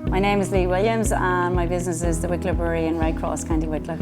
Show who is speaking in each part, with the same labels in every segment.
Speaker 1: My name is Lee Williams and my business is the Wicklow Brewery in Redcross, County Wicklow.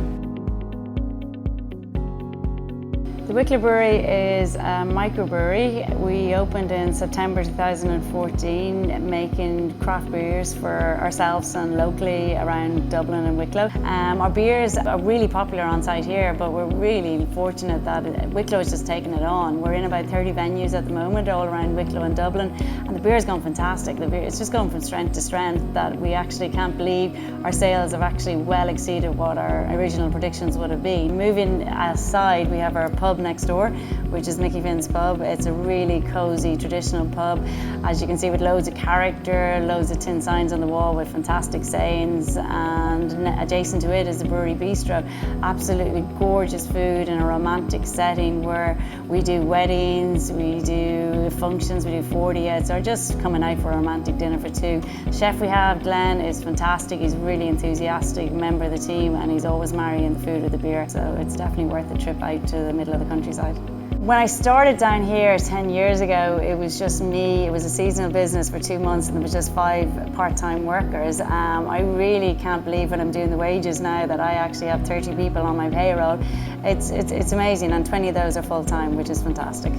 Speaker 1: The Wicklow Brewery is a microbrewery. We opened in September 2014, making craft beers for ourselves and locally around Dublin and Wicklow. Our beers are really popular on site here, but we're really fortunate that Wicklow has just taken it on. We're in about 30 venues at the moment, all around Wicklow and Dublin, and the beer has gone fantastic. It's just gone from strength to strength that we actually can't believe our sales have actually well exceeded what our original predictions would have been. Moving aside, we have our pub next door, which is Mickey Finn's Pub. It's a really cosy traditional pub, as you can see, with loads of character, loads of tin signs on the wall with fantastic sayings, and adjacent to it is the Brewery Bistro. Absolutely gorgeous food in a romantic setting where we do weddings, we do functions, we do 40ths, or just coming out for a romantic dinner for two. The chef we have, Glenn, is fantastic. He's a really enthusiastic member of the team and he's always marrying the food with the beer, so it's definitely worth the trip out to the middle of the countryside. When I started down here 10 years ago, it was just me. It was a seasonal business for 2 months and there was just 5 part-time workers. I really can't believe when I'm doing the wages now that I actually have 30 people on my payroll. It's amazing, and 20 of those are full-time, which is fantastic.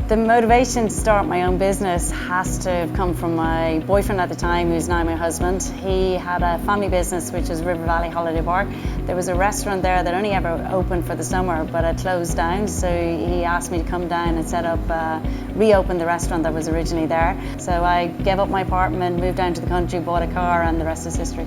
Speaker 1: The motivation to start my own business has to have come from my boyfriend at the time, who's now my husband. He had a family business which was River Valley Holiday Bar. There was a restaurant there that only ever opened for the summer, but it closed down, so he asked me to come down and set up, reopen the restaurant that was originally there. So I gave up my apartment, moved down to the country, bought a car, and the rest is history.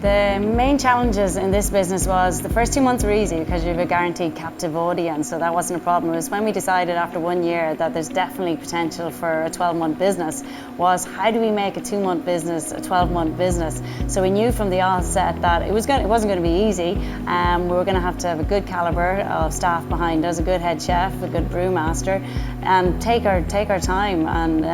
Speaker 1: The main challenges in this business was the first 2 months were easy because you have a guaranteed captive audience, so that wasn't a problem. It was when we decided after 1 year that there's definitely potential for a 12-month business, was how do we make a 2-month business a 12-month business? So we knew from the outset that it wasn't going to be easy. We were going to have a good calibre of staff behind us, a good head chef, a good brewmaster, and take our time, and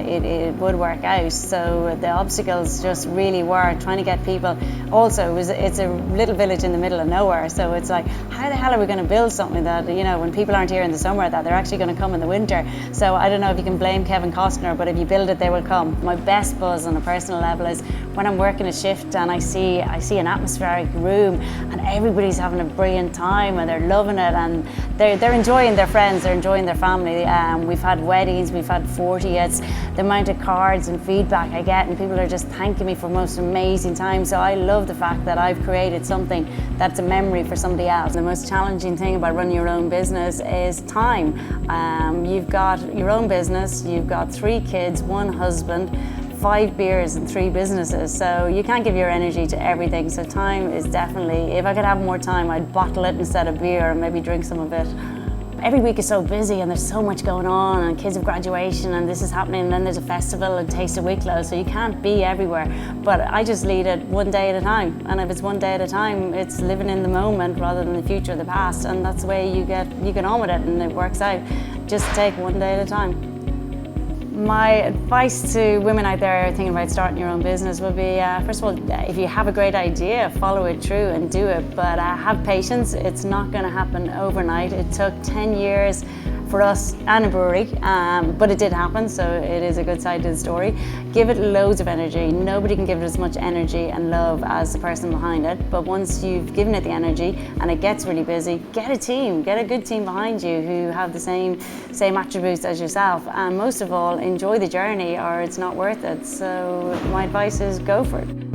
Speaker 1: it would work out. So the obstacles just really were trying to get people. Also, it's a little village in the middle of nowhere, so it's like, how the hell are we going to build something that, you know, when people aren't here in the summer, that they're actually going to come in the winter? So I don't know if you can blame Kevin Costner, but if you build it, they will come. My best buzz on a personal level is when I'm working a shift and I see an atmospheric room and everybody's having a brilliant time and they're loving it and they're enjoying their friends, they're enjoying their family. We've had weddings, we've had 40ths, the amount of cards and feedback I get, and people are just thanking me for the most amazing time. So I love the fact that I've created something that's a memory for somebody else. The most challenging thing about running your own business is time. You've got your own business, you've got 3 kids, 1 husband, 5 beers and 3 businesses, so you can't give your energy to everything. So time is definitely, if I could have more time, I'd bottle it instead of beer and maybe drink some of it. Every week is so busy and there's so much going on, and kids have graduation and this is happening, and then there's a festival and Taste of Wicklow, so you can't be everywhere. But I just lead it one day at a time, and if it's one day at a time, it's living in the moment rather than the future or the past, and that's the way you get on with it and it works out. Just take one day at a time. My advice to women out there thinking about starting your own business would be, first of all, if you have a great idea, follow it through and do it, but have patience. It's not going to happen overnight. It took 10 years for us and a brewery, but it did happen, so it is a good side to the story. Give it loads of energy. Nobody can give it as much energy and love as the person behind it, but once you've given it the energy and it gets really busy, get a team, get a good team behind you who have the same attributes as yourself, and most of all, enjoy the journey or it's not worth it. So my advice is go for it.